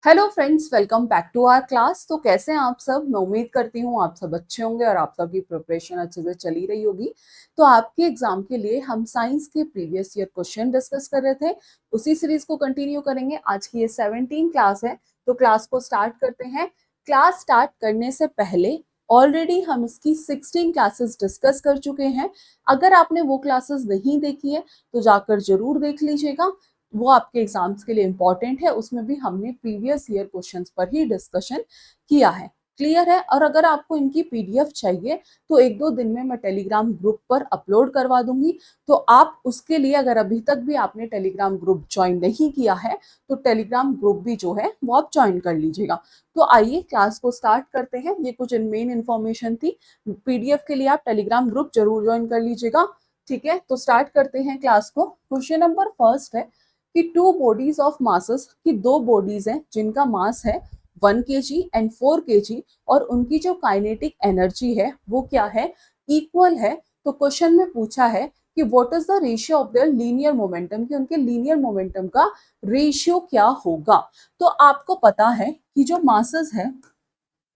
Hello friends, welcome back to our class. तो कैसे हैं आप सब? मैं उम्मीद करती हूँ आप सब अच्छे होंगे और आप सबकी प्रिपरेशन अच्छे से चली रही होगी। तो आपके एग्जाम के लिए हम साइंस के प्रीवियस ईयर क्वेश्चन डिस्कस कर रहे थे, उसी सीरीज को कंटिन्यू करेंगे। आज की ये 17 क्लास है, तो क्लास को स्टार्ट करते हैं। क्लास स्टार्ट करने से पहले ऑलरेडी हम इसकी 16 क्लासेस डिस्कस कर चुके हैं। अगर आपने वो क्लासेस नहीं देखी है तो जाकर जरूर देख लीजिएगा, वो आपके एग्जाम्स के लिए इंपॉर्टेंट है। उसमें भी हमने प्रीवियस ईयर क्वेश्चंस पर ही डिस्कशन किया है। क्लियर है? और अगर आपको इनकी पीडीएफ चाहिए तो एक दो दिन में मैं टेलीग्राम ग्रुप पर अपलोड करवा दूंगी। तो आप उसके लिए, अगर अभी तक भी आपने टेलीग्राम ग्रुप ज्वाइन नहीं किया है तो टेलीग्राम ग्रुप भी जो है वो आप ज्वाइन कर लीजिएगा। तो आइए क्लास को स्टार्ट करते हैं। ये कुछ मेन इन्फॉर्मेशन थी। पीडीएफ के लिए आप टेलीग्राम ग्रुप जरूर ज्वाइन कर लीजिएगा। ठीक है, तो स्टार्ट करते हैं क्लास को। क्वेश्चन नंबर फर्स्ट है कि टू बॉडीज ऑफ मासेस, की दो बॉडीज हैं जिनका मास है 1 kg एंड 4 kg, और उनकी जो काइनेटिक एनर्जी है वो क्या है? इक्वल है। तो क्वेश्चन में पूछा है कि what is the ratio of their linear momentum, कि उनके लीनियर मोमेंटम का रेशियो क्या होगा। तो आपको पता है कि जो मासेस है,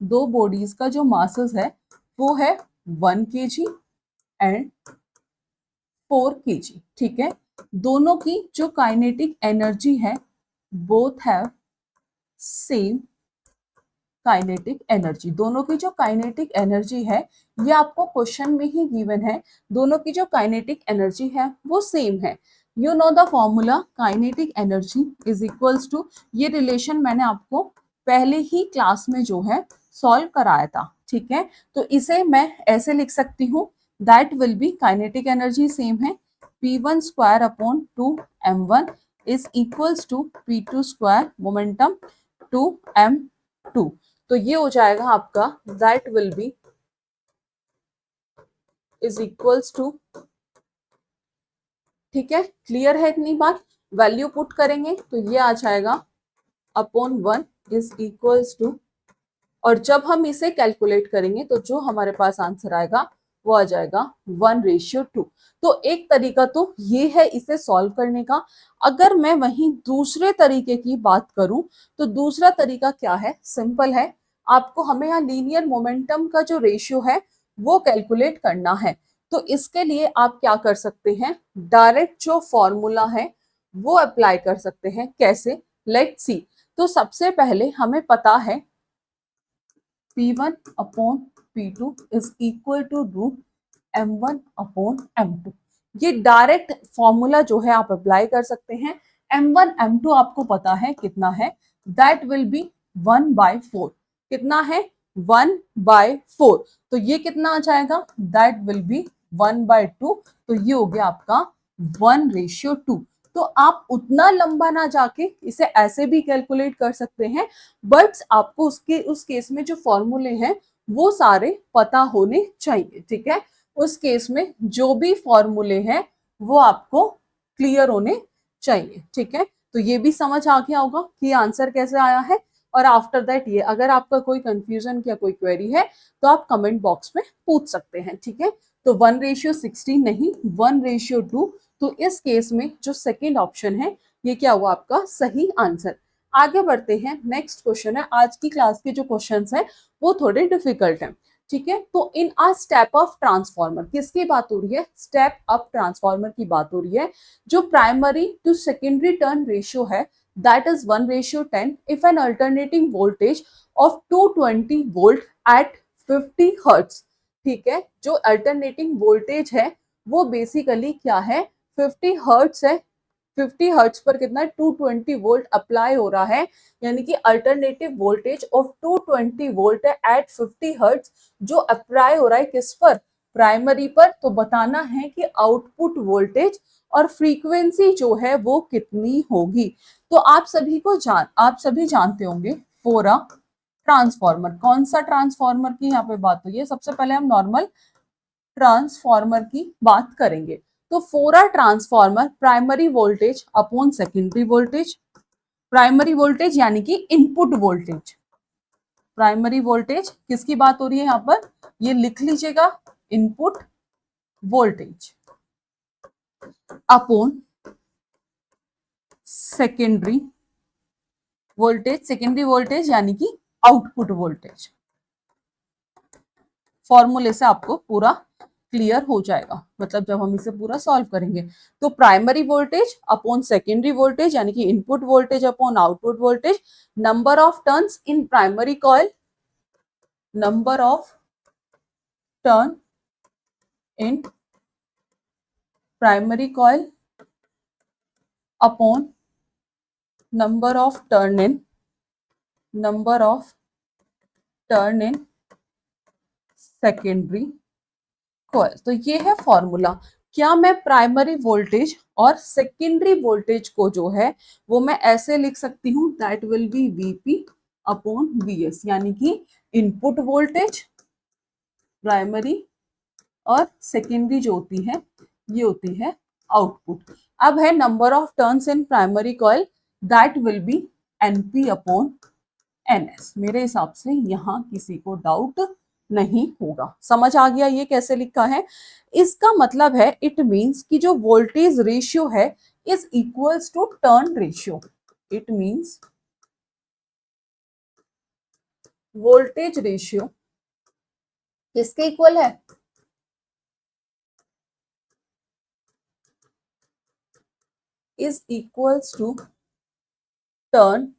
दो बॉडीज का जो मासेस है वो है 1 kg एंड 4 kg। ठीक है, दोनों की जो काइनेटिक एनर्जी है, both have same kinetic energy. दोनों की जो काइनेटिक एनर्जी है, ये आपको क्वेश्चन में ही गिवन है। दोनों की जो काइनेटिक एनर्जी है वो सेम है। You know the formula, kinetic energy is equals to, ये रिलेशन मैंने आपको पहले ही क्लास में जो है सॉल्व कराया था। ठीक है, तो इसे मैं ऐसे लिख सकती हूँ, that will be, kinetic energy same है, P1 square upon 2m1 is equals to P2 square momentum 2m2। तो ये हो जाएगा आपका, that will be is equals to, ठीक है, क्लियर है इतनी बात? वैल्यू पुट करेंगे तो ये आ जाएगा अपॉन 1 इज इक्वल्स टू, और जब हम इसे कैलकुलेट करेंगे तो जो हमारे पास आंसर आएगा वो आ जाएगा 1:2। तो एक तरीका तो ये है इसे सॉल्व करने का। अगर मैं वहीं दूसरे तरीके की बात करूं तो दूसरा तरीका क्या है? सिंपल है। आपको, हमें यहाँ लीनियर मोमेंटम का जो रेशियो है वो कैलकुलेट करना है। तो इसके लिए आप क्या कर सकते हैं, डायरेक्ट जो फॉर्मूला है वो अप्लाई कर सकते हैं। कैसे? Let's see. तो सबसे पहले हमें पता है P1 upon P2 is equal to root M1 upon M2। ये डायरेक्ट फॉर्मूला जो है आप अप्लाई कर सकते हैं। M1 M2 आपको पता है कितना है, दैट विल बी 1/4। कितना है? 1/4। तो ये कितना आ जाएगा? That will B 1/2। तो ये हो गया आपका 1:2। तो आप उतना लंबा ना जाके इसे ऐसे भी कैलकुलेट कर सकते हैं, बट आपको उस केस में जो फॉर्मूले हैं वो सारे पता होने चाहिए। ठीक है, उस केस में जो भी फॉर्मूले हैं वो आपको क्लियर होने चाहिए। ठीक है, तो ये भी समझ आ गया होगा कि आंसर कैसे आया है। और आफ्टर दैट, ये अगर आपका कोई कंफ्यूजन या कोई क्वेरी है तो आप कमेंट बॉक्स में पूछ सकते हैं। ठीक है, तो 1:16 नहीं, 1:2। तो इस केस में जो सेकेंड ऑप्शन है ये क्या हुआ आपका सही आंसर। आगे बढ़ते हैं, नेक्स्ट क्वेश्चन है। आज की क्लास के जो क्वेश्चंस हैं वो थोड़े डिफिकल्ट हैं। ठीक है, तो इन आ स्टेप ऑफ ट्रांसफॉर्मर, किसकी बात हो रही है? स्टेप अप ट्रांसफॉर्मर की बात हो रही है। जो primary to secondary turn ratio है, that is 1:10 if an alternating voltage of 220 volt at 50 hertz. ठीक है, जो अल्टरनेटिंग वोल्टेज है वो बेसिकली क्या है? 50 हर्ट्ज है। 50 हर्ट्ज पर कितना? 220 वोल्ट अप्लाई हो रहा है, यानी कि अल्टरनेटिव वोल्टेज ऑफ 220 वोल्ट है एट 50 हर्ट्ज, जो अप्लाई हो रहा है किस पर? प्राइमरी पर। तो बताना है कि आउटपुट वोल्टेज और फ्रीक्वेंसी जो है वो कितनी होगी। तो आप सभी जानते होंगे फॉर अ ट्रांसफॉर्मर, कौन सा ट्रांसफॉर्मर की यहाँ पे बात हुई है? सबसे पहले हम नॉर्मल ट्रांसफॉर्मर की बात करेंगे। तो for a transformer, primary voltage upon secondary voltage, primary voltage यानी कि इनपुट वोल्टेज, प्राइमरी वोल्टेज किसकी बात हो रही है यहाँ पर? ये लिख लीजिएगा, input voltage upon secondary voltage secondary voltage यानी कि आउटपुट वोल्टेज। फॉर्मूले से आपको पूरा क्लियर हो जाएगा, मतलब जब हम इसे पूरा सॉल्व करेंगे तो primary voltage upon secondary voltage यानी कि input voltage upon output voltage, number of turns in primary coil, number of turn in primary coil upon number of turn in secondary coil। तो ये है फॉर्मूला। क्या मैं primary voltage और secondary voltage को जो है वो मैं ऐसे लिख सकती हूँ, that will be VP upon VS, यानी कि इनपुट वोल्टेज प्राइमरी और सेकेंडरी जो होती है ये होती है आउटपुट। अब है number of turns in primary coil, that will be NP upon NS. मेरे हिसाब से यहाँ किसी को डाउट नहीं होगा, समझ आ गया ये कैसे लिखा है। इसका मतलब है इट मींस कि जो वोल्टेज रेशियो है is equals to turn ratio. It means voltage ratio किसके इक्वल है, is equals to turn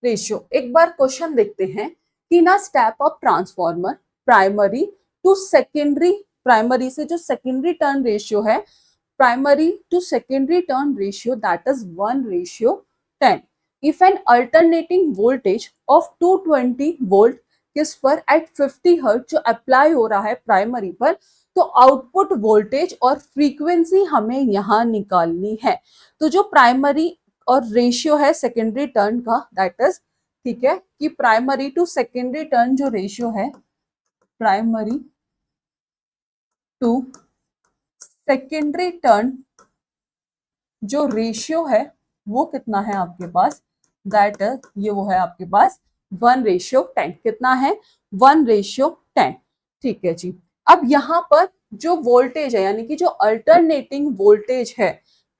ratio. एक बार क्वेश्चन देखते हैं कि ना step up transformer primary to secondary, primary से जो सेकेंडरी टर्न रेशियो है, primary to secondary turn ratio that is 1:10। If an alternating voltage of 220 volt किस पर एट 50 हर्ट्ज जो अप्लाई हो रहा है प्राइमरी पर, तो आउटपुट वोल्टेज और फ्रीक्वेंसी हमें यहाँ निकालनी है। तो जो प्राइमरी और रेशियो है सेकेंडरी टर्न का, दैट इज, ठीक है, कि प्राइमरी टू सेकेंडरी टर्न जो रेशियो है, प्राइमरी टू सेकेंडरी टर्न जो रेशियो है वो कितना है आपके पास, दैट इज, ये वो है आपके पास 1:10। कितना है, 1:10। ठीक है जी। अब यहाँ पर जो वोल्टेज है यानी कि जो अल्टरनेटिंग वोल्टेज है,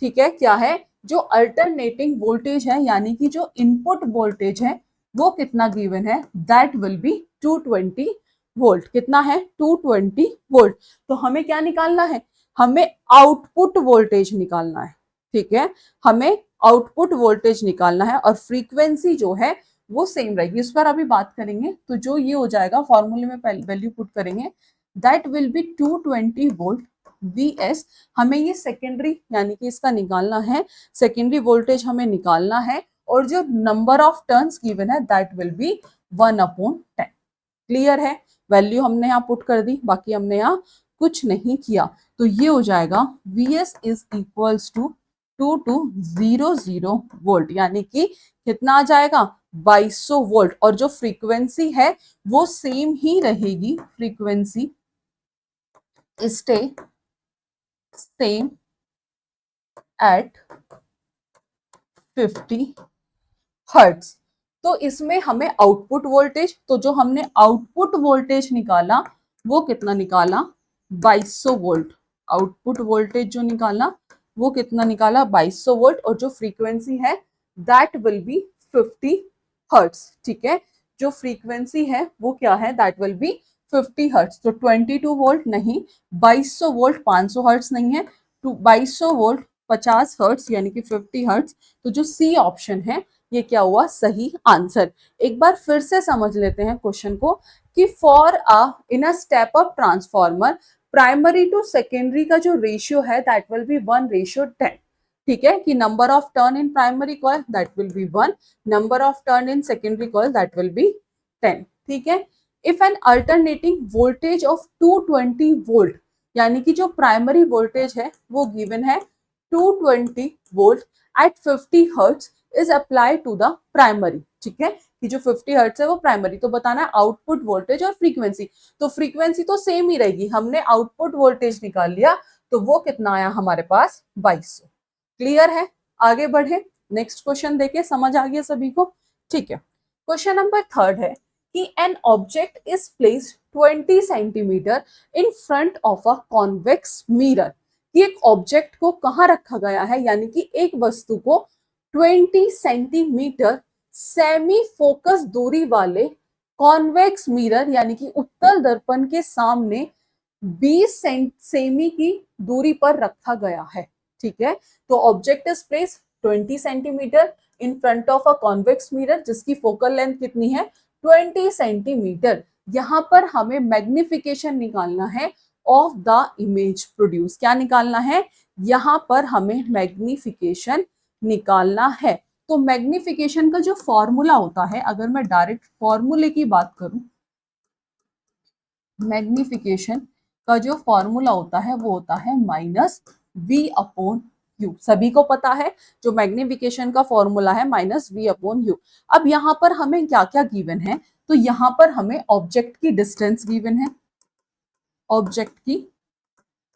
ठीक है, क्या है, जो अल्टरनेटिंग वोल्टेज है यानी कि जो इनपुट वोल्टेज है वो कितना गिवन है, दैट विल बी 220 वोल्ट। कितना है, 220 वोल्ट। तो हमें क्या निकालना है, हमें आउटपुट वोल्टेज निकालना है। ठीक है, हमें आउटपुट वोल्टेज निकालना है और फ्रीक्वेंसी जो है वो सेम रहेगी, इस पर अभी बात करेंगे। तो जो ये हो जाएगा फॉर्मूले में वैल्यू पुट करेंगे, that will B 220 volt Vs। हमें ये सेकेंडरी यानी कि इसका निकालना है, सेकेंडरी वोल्टेज हमें निकालना है, और जो नंबर ऑफ टर्न्स गिवन है दैट विल बी 1/10। क्लियर है, वैल्यू हमने यहाँ पुट कर दी, बाकी हमने यहाँ कुछ नहीं किया। तो ये हो जाएगा Vs is equals to 2200 volt, यानी कि कितना आ जाएगा, 2200 वोल्ट। और जो फ्रीक्वेंसी है वो सेम ही रहेगी, frequency stay same at 50 hertz. तो इसमें हमें आउटपुट वोल्टेज, तो जो हमने आउटपुट वोल्टेज निकाला वो कितना निकाला, 2200 वोल्ट। आउटपुट वोल्टेज जो निकाला वो कितना निकाला, 2200 वोल्ट। और जो फ्रीक्वेंसी है दैट विल बी 50 हर्ट्ज। ठीक है, जो फ्रीक्वेंसी है वो क्या है, दैट विल बी 50 हर्ट्ज। तो 22 वोल्ट नहीं, 2200 वोल्ट 500 हर्ट्ज नहीं है, 2200 वोल्ट 50 हर्ट्ज यानी कि 50 हर्ट्ज। तो जो सी ऑप्शन है ये क्या हुआ, सही आंसर। एक बार फिर से समझ लेते हैं क्वेश्चन को कि for in a step up transformer primary to secondary का जो रेशियो है दैट विल बी 1:10। ठीक है, कि number of turn in primary coil that will B 1, number of turn in secondary coil that will B 10। ठीक है, if an alternating voltage of 220 volt, यानी कि जो प्राइमरी वोल्टेज है वो गिवन है 220 volt at 50 hertz is apply to the primary. ठीक है, कि जो 50 हर्ट्ज है वो प्राइमरी, तो बताना है आउटपुट वोल्टेज और फ्रीक्वेंसी। तो फ्रीक्वेंसी तो सेम ही रहेगी, हमने आउटपुट वोल्टेज निकाल लिया, तो वो कितना आया हमारे पास, 2200। क्लियर है, आगे बढ़े, नेक्स्ट क्वेश्चन देखे, समझ आ गया सभी को। ठीक है, क्वेश्चन नंबर 3 है कि an object is placed 20 centimetre in front of a convex mirror. कि एक ऑब्जेक्ट को कहाँ रखा गया है, यानी कि एक वस्तु को 20 सेंटीमीटर सेमी फोकस दूरी वाले कॉन्वेक्स मिरर यानी कि उत्तल दर्पण के सामने 20 सेमी की दूरी पर रखा गया है। ठीक है, तो object is place 20 centimetre in front of a convex mirror जिसकी फोकल लेंथ कितनी है 20 सेंटीमीटर। यहां पर हमें मैग्निफिकेशन निकालना है ऑफ द इमेज प्रोड्यूस। क्या निकालना है, यहां पर हमें मैग्निफिकेशन निकालना है। तो मैग्निफिकेशन का जो फॉर्मूला होता है, अगर मैं डायरेक्ट फॉर्मूले की बात करूं, मैग्निफिकेशन का जो फॉर्मूला होता है वो होता है -v/u। सभी को पता है जो मैग्निफिकेशन का फॉर्मूला है -v/u। अब यहाँ पर हमें क्या क्या गिवन है, तो यहाँ पर हमें ऑब्जेक्ट की डिस्टेंस गिवन है, ऑब्जेक्ट की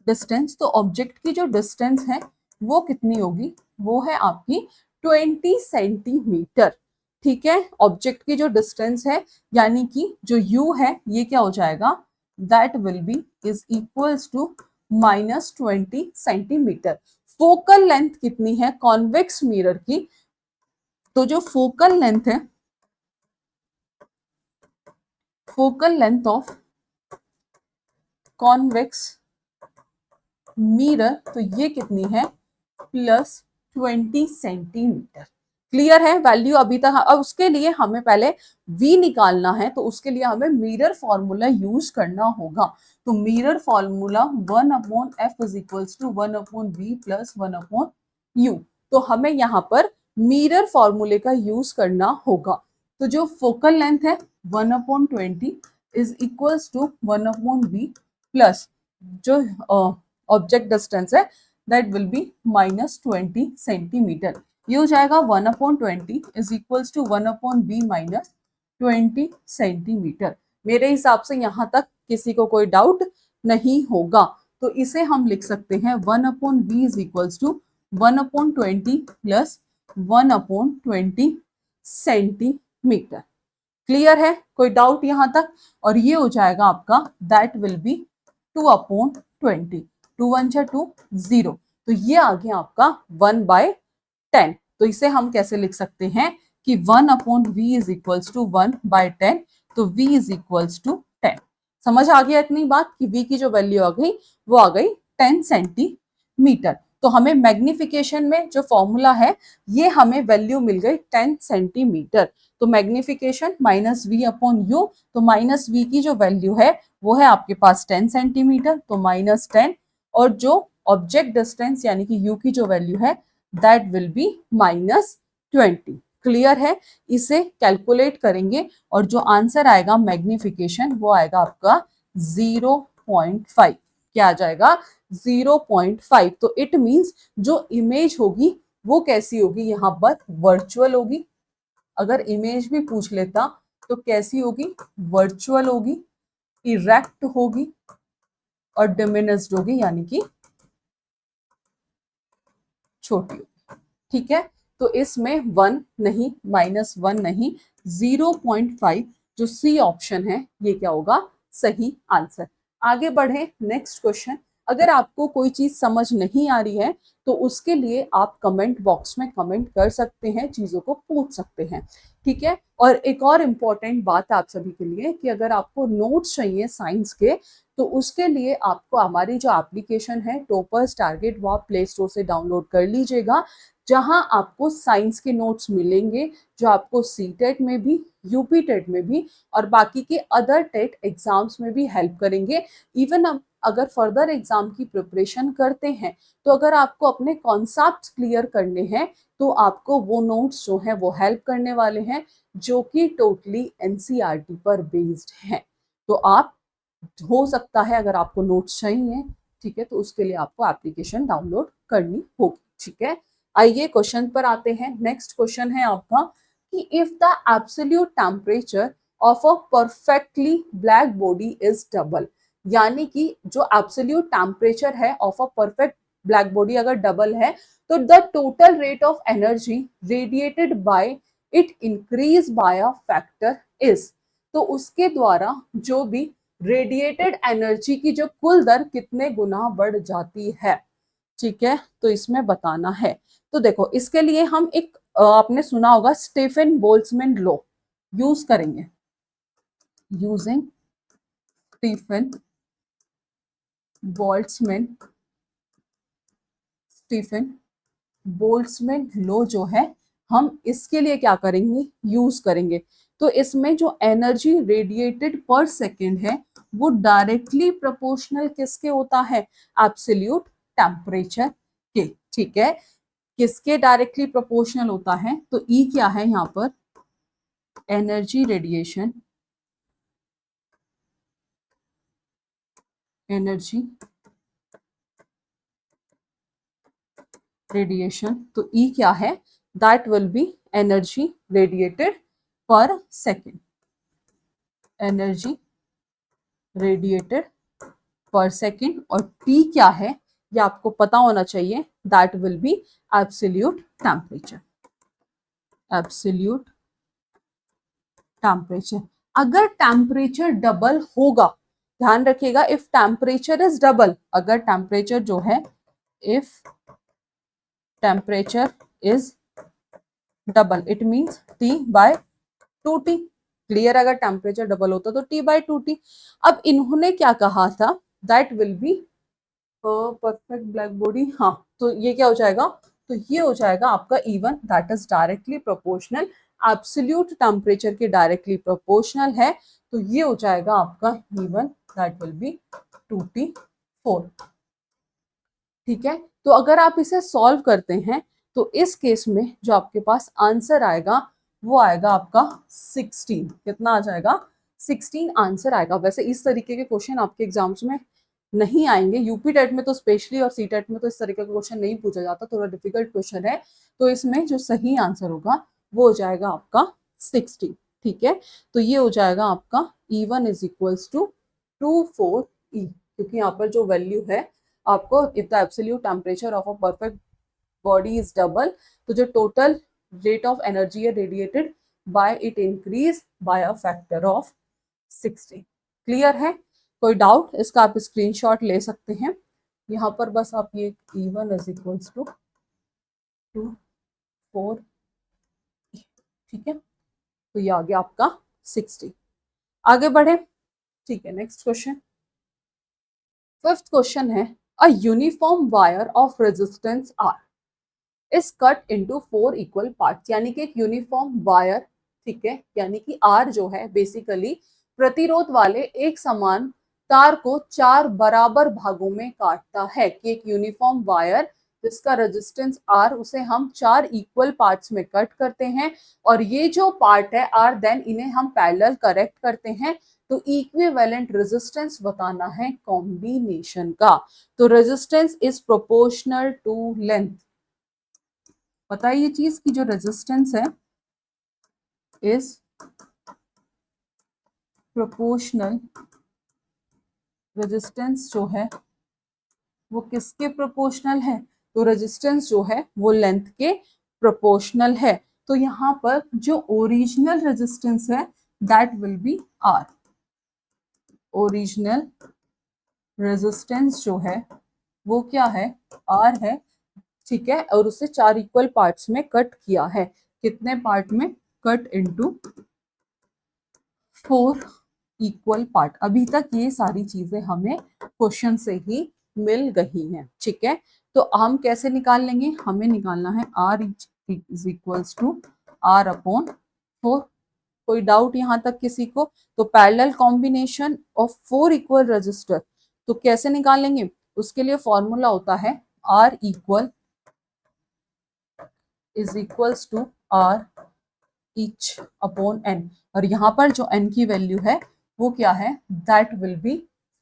डिस्टेंस। तो ऑब्जेक्ट की जो डिस्टेंस है वो कितनी होगी, वो है आपकी 20 सेंटीमीटर। ठीक है, ऑब्जेक्ट की जो डिस्टेंस है यानी कि जो u है ये क्या हो जाएगा, that will be is equals to -20 centimetre. Focal length कितनी है कॉन्वेक्स मिरर की, तो जो फोकल लेंथ है, focal length of convex mirror, तो ये कितनी है +20 सेंटीमीटर। क्लियर है वैल्यू अभी तक। अब उसके लिए हमें पहले v निकालना है, तो उसके लिए हमें मिरर फॉर्मूला यूज करना होगा। तो mirror formula 1/f is equals to 1/v plus 1/u। तो हमें यहाँ पर मिरर फॉर्मूले का यूज करना होगा। तो जो फोकल लेंथ है 1/20 is equals to 1/v plus जो ऑब्जेक्ट डिस्टेंस है दैट विल बी -20 सेंटीमीटर। ये हो जाएगा 1/20 is equals to 1/v -20 centimetre. मेरे हिसाब से यहाँ तक किसी को कोई डाउट नहीं होगा। तो इसे हम लिख सकते हैं 1/v is equals to 1/20 plus 1/20 centimetre. Clear है, कोई डाउट यहाँ तक। और ये हो जाएगा आपका दैट विल बी 2/20, 2 1 2 0। तो ये आ गया आपका 1/10। तो इसे हम कैसे लिख सकते हैं कि 1/v इज इक्वल्स टू 1/10। तो v इज इक्वल्स टू 10। समझ आ गया इतनी बात कि v की जो वैल्यू आ गई वो आ गई 10 सेंटीमीटर। तो हमें मैग्निफिकेशन में जो फॉर्मूला है ये हमें वैल्यू मिल गई 10 सेंटीमीटर। तो मैग्निफिकेशन -v/u, तो -v की जो वैल्यू है वो है आपके पास 10 सेंटीमीटर, तो -10। और जो ऑब्जेक्ट डिस्टेंस यानी कि u की जो वैल्यू है दैट विल बी -20। क्लियर है, इसे कैलकुलेट करेंगे और जो आंसर आएगा मैग्निफिकेशन वो आएगा आपका 0.5। क्या आ जाएगा 0.5। तो इट मींस जो इमेज होगी वो कैसी होगी, यहाँ पर वर्चुअल होगी। अगर इमेज भी पूछ लेता तो कैसी होगी, वर्चुअल होगी, इरेक्ट होगी और डिमिनिश्ड होगी यानी कि छोटी होगी। ठीक है, तो इसमें 1 नहीं, -1 नहीं, 0.5 जो सी ऑप्शन है ये क्या होगा, सही आंसर। आगे बढ़े नेक्स्ट क्वेश्चन। अगर आपको कोई चीज समझ नहीं आ रही है तो उसके लिए आप कमेंट बॉक्स में कमेंट कर सकते हैं, चीजों को पूछ सकते हैं। ठीक है, और एक और इम्पॉर्टेंट बात आप सभी के लिए कि अगर आपको नोट्स चाहिए साइंस के तो उसके लिए आपको हमारी जो एप्लीकेशन है टॉपर्स टारगेट वो आप प्ले स्टोर से डाउनलोड कर लीजिएगा, जहां आपको साइंस के नोट्स मिलेंगे जो आपको सीटेट में भी, यूपी टेट में भी और बाकी के अदर टेट एग्जाम्स में भी हेल्प करेंगे। इवन अगर फर्दर एग्जाम की प्रिपरेशन करते हैं तो अगर आपको अपने कॉन्सेप्ट्स क्लियर करने हैं तो आपको वो नोट्स जो हैं वो हेल्प करने वाले हैं, जो कि टोटली एनसीईआरटी पर बेस्ड हैं। तो आप, हो सकता है अगर आपको नोट्स चाहिए, ठीक है, तो उसके लिए आपको एप्लीकेशन डाउनलोड करनी होगी। ठीक है, आइए क्वेश्चन पर आते हैं। नेक्स्ट क्वेश्चन है आपका कि if the absolute temperature of a perfectly black body is double, यानी कि जो एब्सोल्यूट टेम्परेचर है of a perfect black body अगर डबल है तो the total rate of energy radiated by it increase by a factor is. तो उसके द्वारा जो भी रेडिएटेड एनर्जी की जो कुल दर कितने गुना बढ़ जाती है। ठीक है, तो इसमें बताना है। तो देखो इसके लिए हम एक आपने सुना होगा स्टीफन बोल्ट्जमैन लॉ यूज करेंगे, यूजिंग स्टीफन बोल्ट्जमैन लॉ जो है हम इसके लिए क्या करेंगे, यूज करेंगे। तो इसमें जो एनर्जी रेडिएटेड पर सेकेंड है वो डायरेक्टली प्रोपोर्शनल किसके होता है, एब्सोल्यूट टेम्परेचर के। ठीक है, किसके डायरेक्टली प्रोपोर्शनल होता है, तो ई क्या है यहाँ पर, एनर्जी रेडिएशन, एनर्जी रेडिएशन, तो ई क्या है, that will B energy radiated पर सेकेंड, एनर्जी रेडिएटेड पर सेकेंड। और टी क्या है ये आपको पता होना चाहिए, that will B absolute temperature, absolute temperature. अगर टेम्परेचर डबल होगा, ध्यान रखिएगा, इफ टेम्परेचर इज डबल, अगर टेम्परेचर जो है, if temperature is double it means T/2T। Clear, अगर टेम्परेचर डबल होता तो T/2T। अब इन्होंने क्या कहा था, that will be perfect black body, हाँ, तो ये क्या हो जाएगा, तो ये हो जाएगा आपका E1, that is directly proportional, absolute temperature के डायरेक्टली प्रोपोर्शनल है, तो ये हो जाएगा आपका E1, that will B 2T4। ठीक है, तो अगर आप इसे सॉल्व करते हैं तो इस केस में जो आपके पास आंसर आएगा वो आएगा आपका 16। कितना आ जाएगा, 16 आंसर आएगा। वैसे इस तरीके के क्वेश्चन आपके एग्जाम्स में नहीं आएंगे, यूपी टेट में तो स्पेशली, और सी टेट में तो इस तरीके का क्वेश्चन नहीं पूछा जाता, थोड़ा डिफिकल्ट क्वेश्चन है। तो इसमें जो सही आंसर होगा वो हो जाएगा आपका 16। ठीक है, तो ये हो जाएगा आपका E1 is equals to 24E, क्योंकि यहाँ पर जो वैल्यू है आपको, if the absolute temperature of a perfect body is double, तो जो टोटल रेट ऑफ एनर्जी है radiated by it increase by a factor of 60। Clear है, कोई डाउट, इसका आप स्क्रीनशॉट ले सकते हैं। यहाँ पर बस आप ये E1 इज इक्वल्स टू 24, ठीक है, तो ये आ गया आपका 60। आगे बढ़े, ठीक है, नेक्स्ट क्वेश्चन, फिफ्थ क्वेश्चन है, a uniform wire of resistance R is cut into 4 equal part. यानी कि एक यूनिफॉर्म वायर, ठीक है, यानी कि आर जो है बेसिकली प्रतिरोध वाले एक समान तार को 4 बराबर भागों में काटता है। कि एक यूनिफॉर्म वायर जिसका रेजिस्टेंस आर, उसे हम 4 इक्वल पार्ट्स में कट करते हैं, और ये जो पार्ट है आर, देन इन्हें हम पैरेलल करेक्ट करते हैं। तो इक्विवेलेंट रेजिस्टेंस बताना है कॉम्बिनेशन का। तो resistance is proportional to length, पता है ये चीज की जो रेजिस्टेंस है इज प्रोपोर्शनल, रेजिस्टेंस जो है वो किसके प्रोपोर्शनल है, तो रेजिस्टेंस जो है वो लेंथ के प्रोपोर्शनल है। तो यहाँ पर जो ओरिजिनल रेजिस्टेंस है that will be R, original resistance जो है वो क्या है, आर है। ठीक है, और उसे 4 इक्वल पार्ट्स में कट किया है। कितने पार्ट में, कट इनटू 4 इक्वल पार्ट। अभी तक ये सारी चीजें हमें क्वेश्चन से ही मिल गई हैं। ठीक है, तो हम कैसे निकाल लेंगे, हमें निकालना है R is equals to R upon 4। कोई डाउट यहाँ तक किसी को, तो parallel combination of 4 equal resistor, तो कैसे निकालेंगे, उसके लिए फॉर्मूला होता है R equal is equals to R each upon N, और यहाँ पर जो एन की वैल्यू है वो क्या है, दैट विल बी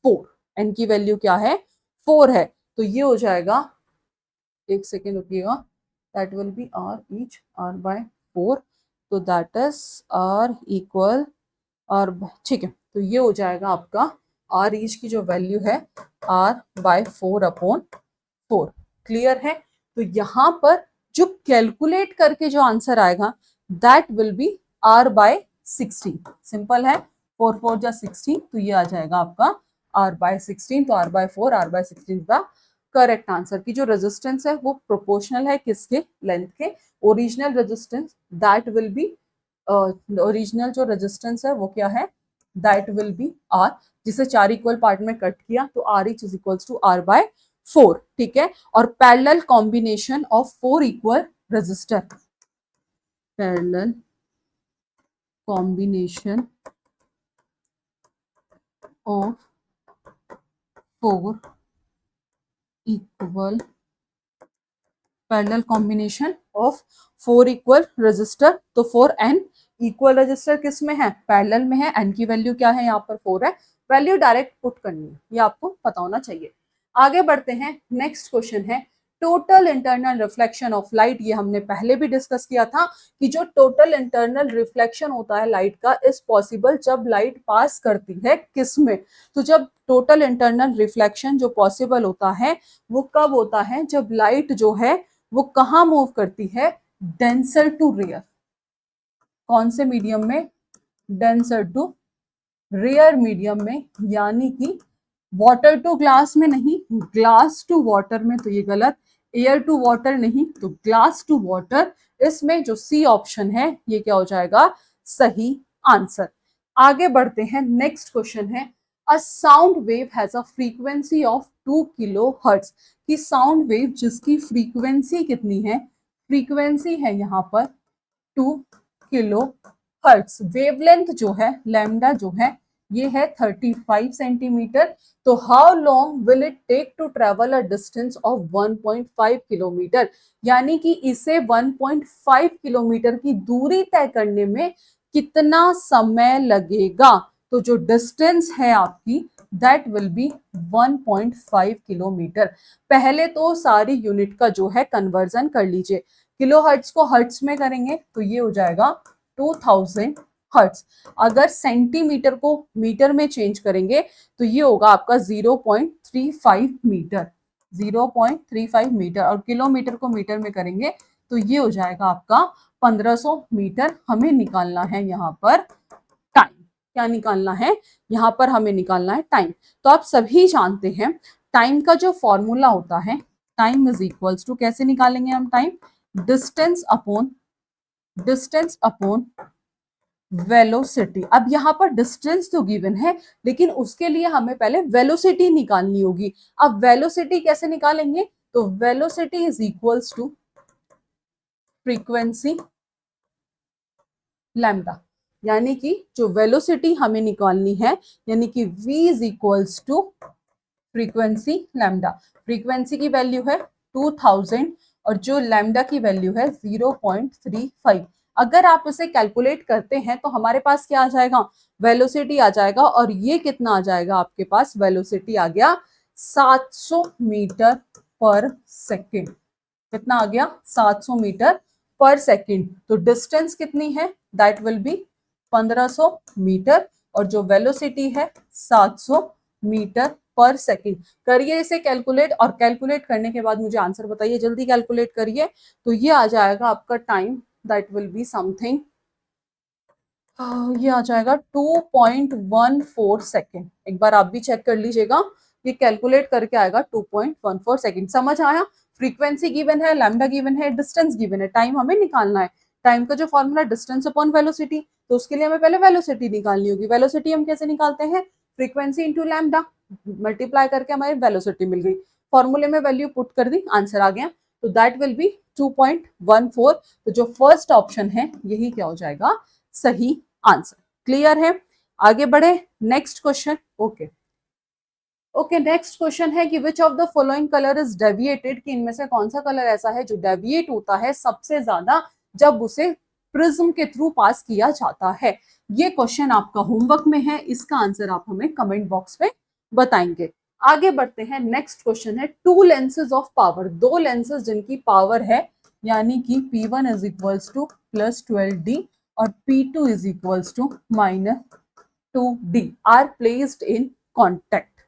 4। एन की वैल्यू क्या है, 4 है, तो ये हो जाएगा, एक सेकेंड रुकिएगा, that will be R each R by 4, तो that is R equal R, ठीक है, तो ये हो जाएगा आपका आर ईच की जो वैल्यू है आर बाय 4 अपॉन 4। क्लियर है, तो यहाँ पर जो कैलकुलेट करके जो आंसर आएगा that will be R by 16। Simple है, 4 4 जा 16, तो ये आ जाएगा आपका आर बाय 16। तो आर बाय 4 आर बाय 16 का करेक्ट आंसर की जो रेजिस्टेंस है वो प्रोपोर्शनल है किसके, लेंथ के। Original resistance that will B, original जो रेजिस्टेंस है वो क्या है, दैट विल बी आर, जिसे 4 इक्वल पार्ट में कट किया तो R each is equals to R by 4, ठीक है। और parallel combination of 4 equal resistor, parallel combination of 4 equal, parallel combination of 4 equal resistor, तो 4 एन इक्वल रेजिस्टर किस में है, पैरेलल में है। एन की वैल्यू क्या है, यहाँ पर 4 है, वैल्यू डायरेक्ट पुट करनी है, ये आपको पता होना चाहिए। आगे बढ़ते हैं, नेक्स्ट क्वेश्चन है total internal reflection of light. ये हमने पहले भी डिस्कस किया था कि जो टोटल इंटरनल रिफ्लेक्शन होता है लाइट का इज पॉसिबल जब लाइट पास करती है किस में, तो जब टोटल इंटरनल रिफ्लेक्शन जो पॉसिबल होता है वो कब होता है, जब लाइट जो है वो कहाँ मूव करती है, डेंसर टू रेयर। कौन से मीडियम में, डेंसर टू रेयर मीडियम में, यानी कि वाटर टू ग्लास में नहीं, ग्लास टू वाटर में तो ये गलत, एयर टू वाटर नहीं तो ग्लास टू वाटर, इसमें जो सी ऑप्शन है ये क्या हो जाएगा, सही आंसर। आगे बढ़ते हैं, नेक्स्ट क्वेश्चन है a sound wave has a frequency of 2 kilohertz, कि साउंड वेव जिसकी फ्रीक्वेंसी कितनी है, फ्रीक्वेंसी है यहाँ पर 2 किलोहर्ट्ज, वेवलेंथ जो है लैम्डा जो है ये है 35 सेंटीमीटर, तो how long will it take to travel a distance of 1.5 kilometre, यानी कि इसे 1.5 किलोमीटर की दूरी तय करने में कितना समय लगेगा। तो जो डिस्टेंस है आपकी दैट विल बी 1.5 किलोमीटर। पहले तो सारी यूनिट का जो है कन्वर्जन कर लीजिए, किलो हर्ट्ज को हर्ट्ज में करेंगे तो ये हो जाएगा 2000 हर्ट्ज, अगर सेंटीमीटर को मीटर में चेंज करेंगे तो ये होगा आपका 0.35 मीटर, 0.35 मीटर, और किलोमीटर को मीटर में करेंगे तो ये हो जाएगा आपका 1500 मीटर। हमें निकालना है यहाँ पर टाइम, क्या निकालना है यहाँ पर, हमें निकालना है टाइम। तो आप सभी जानते हैं टाइम का जो फॉर्मूला होता है, टाइम इज इक्वल्स टू, कैसे निकालेंगे हम टाइम, डिस्टेंस अपॉन वेलोसिटी। अब यहाँ पर डिस्टेंस तो गिवन है लेकिन उसके लिए हमें पहले वेलोसिटी निकालनी होगी। अब वेलोसिटी कैसे निकालेंगे, तो velocity is equals to frequency lambda, यानी कि जो वेलोसिटी हमें निकालनी है यानी कि v is equals to frequency lambda. Frequency की वैल्यू है 2000 और जो लैम्डा की वैल्यू है 0.35। अगर आप इसे कैलकुलेट करते हैं तो हमारे पास क्या आ जाएगा, वेलोसिटी आ जाएगा, और ये कितना आ जाएगा आपके पास, वेलोसिटी आ गया 700 मीटर पर सेकेंड। कितना आ गया, 700 मीटर पर सेकेंड। तो डिस्टेंस कितनी है, दैट विल बी 1500 मीटर, और जो वेलोसिटी है 700 मीटर पर सेकेंड। करिए इसे कैलकुलेट, और कैलकुलेट करने के बाद मुझे आंसर बताइए, जल्दी कैलकुलेट करिए। तो ये आ जाएगा आपका time, that will be something, ये आ जाएगा 2.14 सेकेंड। एक बार आप भी चेक कर लीजिएगा, ये कैलकुलेट करके आएगा 2.14 सेकेंड। समझ आया, फ्रीक्वेंसी गिवन है, लैम्डा गिवन है, डिस्टेंस गिवन है, टाइम हमें निकालना है। टाइम का जो फॉर्मूला डिस्टेंस अपॉन वेलोसिटी, तो उसके लिए हमें पहले वेलोसिटी निकालनी होगी। वेलोसिटी हम कैसे निकालते हैं, फ्रीक्वेंसी इंटू लैम्डा, मल्टीप्लाई करके हमारी वेलोसिटी मिल गई, फॉर्मूले में वैल्यू पुट कर दी, आंसर आ गया। तो दैट विल बी 2.14। तो जो फर्स्ट ऑप्शन है यही क्या हो जाएगा, सही आंसर। क्लियर है, आगे बढ़े, next question. Okay, next question है कि which of the following colour is deviated, कि इनमें से कौन सा कलर ऐसा है जो डेविएट होता है सबसे ज्यादा जब उसे प्रिज्म के थ्रू पास किया जाता है। ये क्वेश्चन आपका होमवर्क में है, इसका आंसर आप हमें कमेंट बॉक्स में बताएंगे। आगे बढ़ते हैं, नेक्स्ट क्वेश्चन है टू लेंसेज ऑफ पावर, दो लेंसेज जिनकी पावर है यानी कि P1 is equals to +12D और P2 is equals to -2D are placed in contact,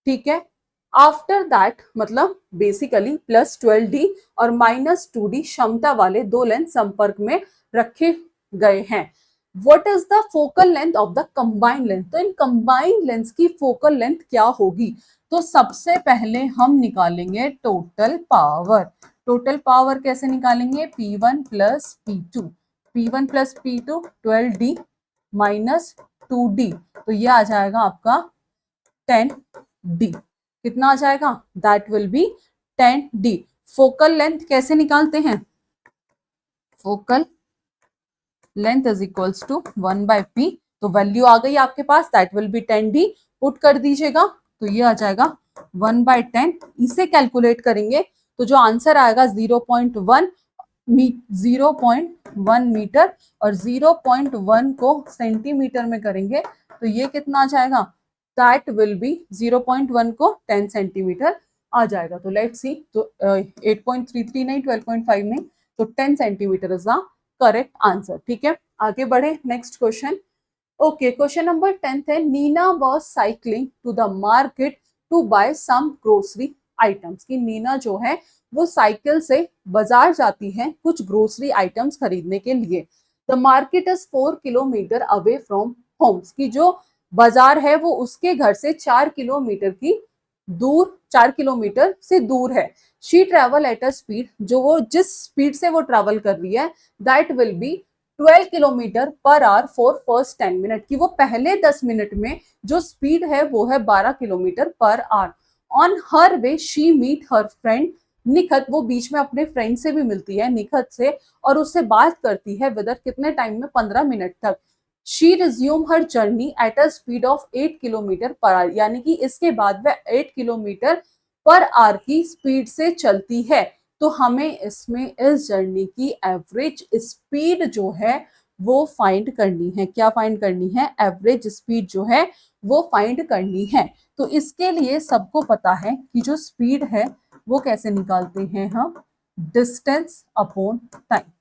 ठीक है। आफ्टर दैट मतलब बेसिकली +12D और -2D क्षमता वाले दो लेंस संपर्क में रखे गए हैं। What is the focal length of the combined length, तो इन कंबाइंड लेंथ की फोकल लेंथ क्या होगी, तो सबसे पहले हम निकालेंगे टोटल पावर। टोटल पावर कैसे निकालेंगे, P1 plus P2, P1 plus P2 12D minus 2D, तो ये आ जाएगा आपका 10D। कितना आ जाएगा, that will be 10D। Focal length कैसे निकालते हैं, focal length is equals to 1/p, तो वैल्यू आ गई आपके पास, that will be 10D। Put कर दीजिएगा तो ये आ जाएगा 1/10। इसे कैलकुलेट करेंगे तो जो आंसर आएगा 0.1 मीटर, और 0.1 को सेंटीमीटर में करेंगे तो ये कितना आ जाएगा, दैट विल बी 0.1 को 10 सेंटीमीटर आ जाएगा। तो लेट्स सी, तो 8.33 नहीं, 12.5 नहीं, तो 10 centimetre is the correct answer. ठीक है, आगे बढ़े, next question. Okay, question number 10 है, Neena was cycling to the market to buy some grocery items, की नीना जो है वो साइकिल से बाजार जाती है कुछ ग्रोसरी आइटम्स खरीदने के लिए। The market is 4 kilometre away from homes, की जो बाजार है वो उसके घर से 4 किलोमीटर की दूर, 4 किलोमीटर से दूर है। She travel at a speed, जो वो जिस स्पीड से वो ट्रेवल कर रही है, that will B 12 kilometre per hour for first 10 minute, की वो पहले 10 मिनट में जो स्पीड है वो है 12 kilometre per hour. On her way she meet her friend Nikhat, वो बीच में अपने फ्रेंड से भी मिलती है, निखत से, और उससे बात करती है विदर कितने टाइम में, 15 मिनट तक। She resume her journey at a speed of 8 kilometre per our, यानी कि इसके बाद वह 8 किलोमीटर पर आवर की स्पीड से चलती है। तो हमें इसमें इस जर्नी की एवरेज स्पीड जो है वो फाइंड करनी है। क्या फाइंड करनी है, एवरेज स्पीड जो है वो फाइंड करनी है। तो इसके लिए सबको पता है कि जो स्पीड है वो कैसे निकालते हैं हम, डिस्टेंस अपॉन टाइम।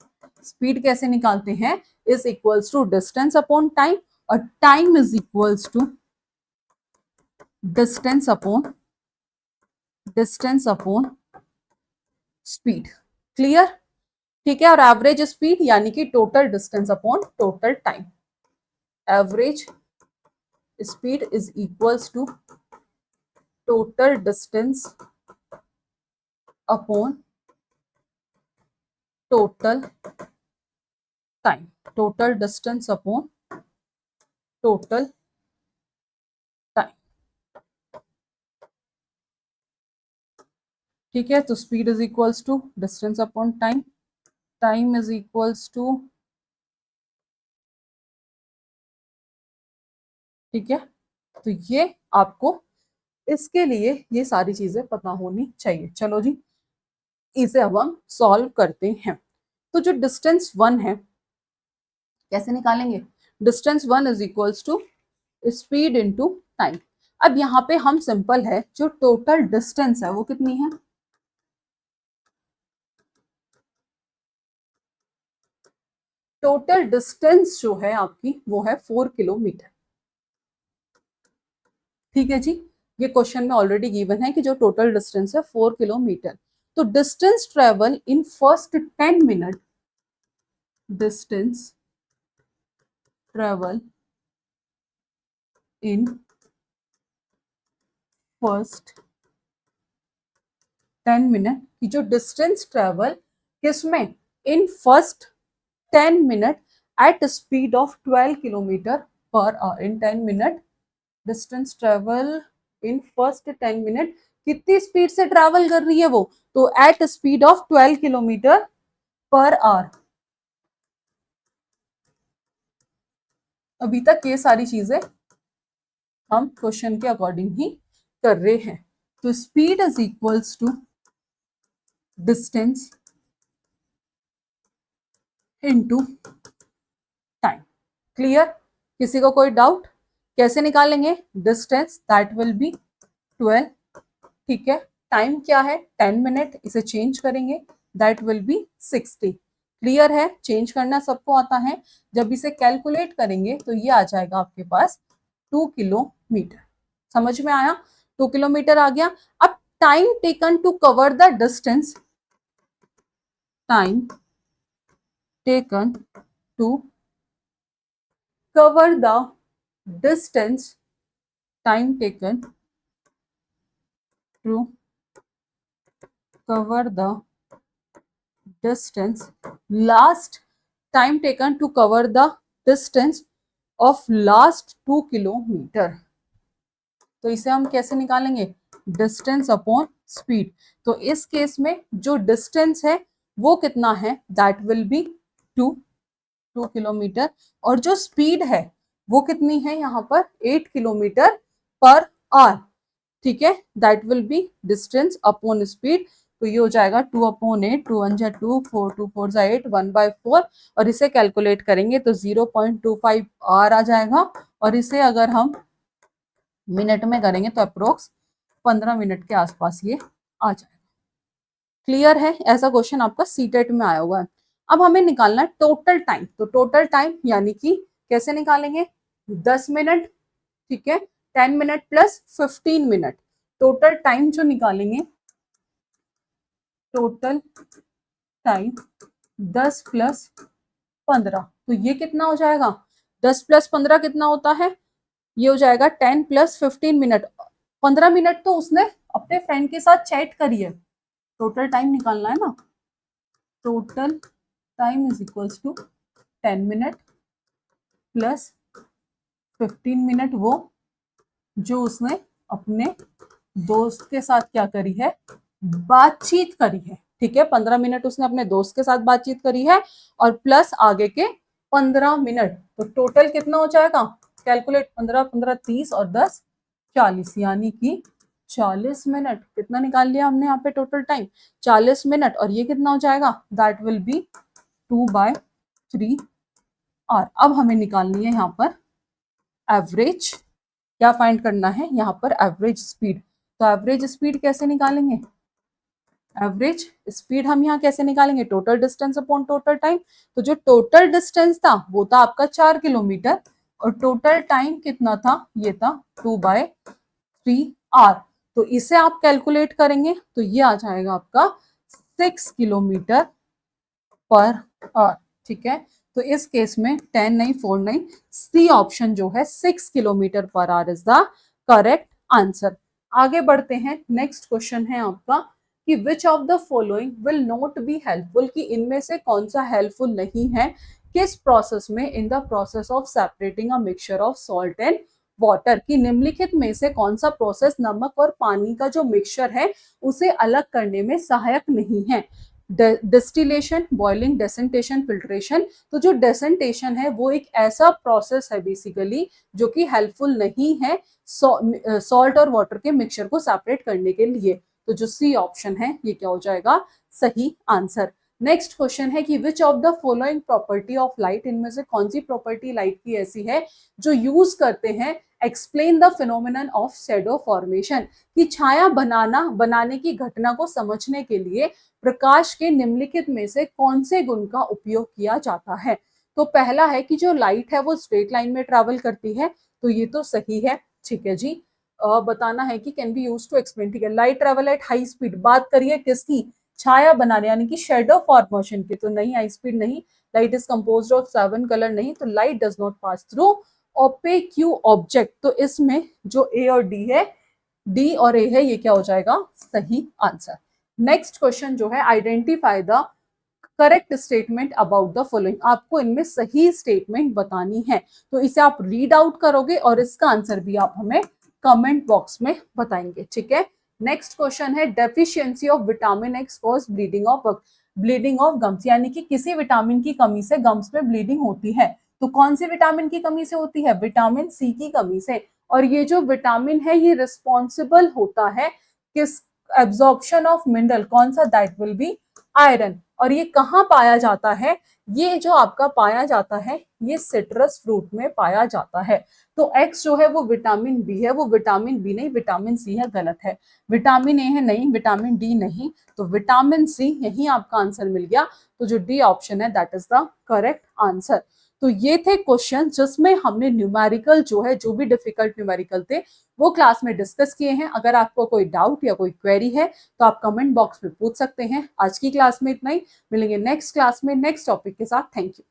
स्पीड कैसे निकालते हैं, is equals to distance upon time, और time is equals to distance upon speed. Clear, ठीक है। और एवरेज स्पीड यानी कि total distance upon total time. Average speed is equals to total distance upon total time. Total distance upon total time. ठीक है, तो speed is equals to distance upon time, time is equals to, ठीक है। तो ये आपको इसके लिए ये सारी चीजें पता होनी चाहिए। चलो जी, इसे अब हम सॉल्व करते हैं। तो जो डिस्टेंस 1 है कैसे निकालेंगे, distance 1 is equals to speed into time. अब यहाँ पे हम सिंपल है, जो टोटल डिस्टेंस है वो कितनी है, टोटल डिस्टेंस जो है आपकी वो है 4 किलोमीटर। ठीक है जी, ये क्वेश्चन में ऑलरेडी गिवन है कि जो टोटल डिस्टेंस है 4 किलोमीटर। तो distance travel in first 10 minute, distance travel in first 10 minute, की जो डिस्टेंस ट्रेवल किसमें, in first 10 minute at speed of 12 kilometre per hour. In 10 minute distance travel in first 10 minute, कितनी speed से travel कर रही है वो, तो at speed of 12 kilometre per hour. अभी तक ये सारी चीजें हम क्वेश्चन के अकॉर्डिंग ही कर रहे हैं। तो speed is equals to distance into time. Clear, किसी को कोई डाउट, कैसे निकालेंगे डिस्टेंस, दैट विल बी 12, ठीक है। टाइम क्या है 10 मिनट, इसे चेंज करेंगे, दैट विल बी 60। क्लियर है, चेंज करना सबको आता है। जब इसे कैलकुलेट करेंगे तो ये आ जाएगा आपके पास 2 किलोमीटर। समझ में आया, 2 किलोमीटर आ गया। अब time taken to cover the distance, time taken to cover the distance time taken to cover the distance last time taken to cover the distance of last 2 kilometre. तो इसे हम कैसे निकालेंगे, डिस्टेंस अपॉन स्पीड। तो इस case में जो distance है वो कितना है, दैट विल बी 2 किलोमीटर, और जो स्पीड है वो कितनी है यहाँ पर 8 किलोमीटर पर आवर। ठीक है, that will B distance upon speed. तो ये हो जाएगा 2/8, 2 1 2, 4 2 4 8, 1/4, और इसे कैलकुलेट करेंगे तो 0.25 आवर आ जाएगा, और इसे अगर हम मिनट में करेंगे तो अप्रोक्स 15 मिनट के आसपास ये आ जाएगा। क्लियर है, ऐसा क्वेश्चन आपका सीटेट में आया हुआ है। अब हमें निकालना है टोटल टाइम। तो टोटल टाइम यानी कि कैसे निकालेंगे, 10 मिनट, ठीक है, 10 minute plus 15 minute, total time जो निकालेंगे, टोटल टाइम 10 प्लस 15, तो ये कितना हो जाएगा, 10 प्लस 15 कितना होता है, ये हो जाएगा 10 प्लस 15 मिनट। 15 मिनट तो उसने अपने फ्रेंड के साथ चैट करी है, टोटल टाइम निकालना है ना। Total time is equals to 10 minute plus 15 minute, वो जो उसने अपने दोस्त के साथ क्या करी है, बातचीत करी है। ठीक है, 15 मिनट उसने अपने दोस्त के साथ बातचीत करी है, और प्लस आगे के 15 मिनट, तो टोटल कितना हो जाएगा, कैलकुलेट, 15 15 30 और 10 40, यानी कि 40 मिनट। कितना निकाल लिया हमने यहाँ पे टोटल टाइम, 40 मिनट, और ये कितना हो जाएगा, दैट विल बी 2/3 आवर। अब हमें निकालनी है यहाँ पर एवरेज, क्या फाइंड करना है यहाँ पर, एवरेज स्पीड। तो एवरेज स्पीड कैसे निकालेंगे, एवरेज स्पीड हम यहाँ कैसे निकालेंगे, total distance upon total time. तो जो टोटल डिस्टेंस था वो था आपका 4 किलोमीटर, और टोटल टाइम कितना था, ये था 2/3 आवर। तो इसे आप कैलकुलेट करेंगे तो ये आ जाएगा आपका 6 किलोमीटर पर आवर। ठीक है, तो इस केस में 10 नहीं 4 नहीं, सी ऑप्शन जो है 6 kilometre per our is the correct answer. आगे बढ़ते हैं, नेक्स्ट क्वेश्चन है आपका कि which of the following will not be helpful, कि इनमें से कौन सा हेल्पफुल नहीं है, किस प्रोसेस में, in the process of separating a mixture of salt and water, की निम्नलिखित में से कौन सा प्रोसेस नमक और पानी का जो मिक्सचर है उसे अलग करने में सहायक नहीं है। Distillation, boiling, decantation, filtration. तो जो डेसेंटेशन है वो एक ऐसा प्रोसेस है बेसिकली जो कि हेल्पफुल नहीं है सॉल्ट और वाटर के मिक्सचर को सेपरेट करने के लिए। तो जो सी ऑप्शन है ये क्या हो जाएगा, सही आंसर। नेक्स्ट क्वेश्चन है कि which of the following property of light, इनमें से कौन सी प्रॉपर्टी लाइट की ऐसी है जो यूज करते हैं explain the phenomenon of shadow formation, कि छाया बनाने की घटना को समझने के लिए प्रकाश के निम्नलिखित में से कौन से गुण का उपयोग किया जाता है। तो पहला है कि जो लाइट है वो स्ट्रेट लाइन में ट्रैवल करती है, तो ये तो सही है। ठीक है जी, बताना है कि can be use to explain. ठीक है, light travel at high speed, बात करिए किसकी, छाया बनाने यानी कि शेडो फॉर्मेशन की, तो नहीं, हाई स्पीड नहीं। Light is composed of 7 colour, नहीं। तो light does not pass through opaque object, तो इसमें जो ए और डी है, डी और ए है, ये क्या हो जाएगा, सही आंसर। नेक्स्ट क्वेश्चन जो है identify the correct statement about the following, आपको इनमें सही स्टेटमेंट बतानी है। तो इसे आप रीड आउट करोगे और इसका आंसर भी आप हमें कमेंट बॉक्स में बताएंगे। ठीक है, नेक्स्ट क्वेश्चन है deficiency of vitamin x cos bleeding of gums, यानी कि किसी विटामिन की कमी से गम्स में ब्लीडिंग होती है। तो कौन सी विटामिन की कमी से होती है, विटामिन सी की कमी से। और ये जो विटामिन है ये रिस्पॉन्सिबल होता है किस, एब्जॉर्प्शन ऑफ मिनरल, कौन सा, दैट विल बी आयरन। और ये कहाँ पाया जाता है, ये जो आपका पाया जाता है ये सिट्रस फ्रूट में पाया जाता है। तो एक्स जो है वो विटामिन बी है, वो विटामिन बी नहीं विटामिन सी है, गलत है। विटामिन ए है, नहीं। विटामिन डी नहीं, तो विटामिन सी, यही आपका आंसर मिल गया। तो जो डी ऑप्शन है that is the correct answer. तो ये थे क्वेश्चन जिसमें हमने न्यूमेरिकल जो है, जो भी डिफिकल्ट न्यूमेरिकल थे वो क्लास में डिस्कस किए हैं। अगर आपको कोई डाउट या कोई क्वेरी है तो आप कमेंट बॉक्स में पूछ सकते हैं। आज की क्लास में इतना ही, मिलेंगे नेक्स्ट क्लास में नेक्स्ट टॉपिक के साथ। Thank you.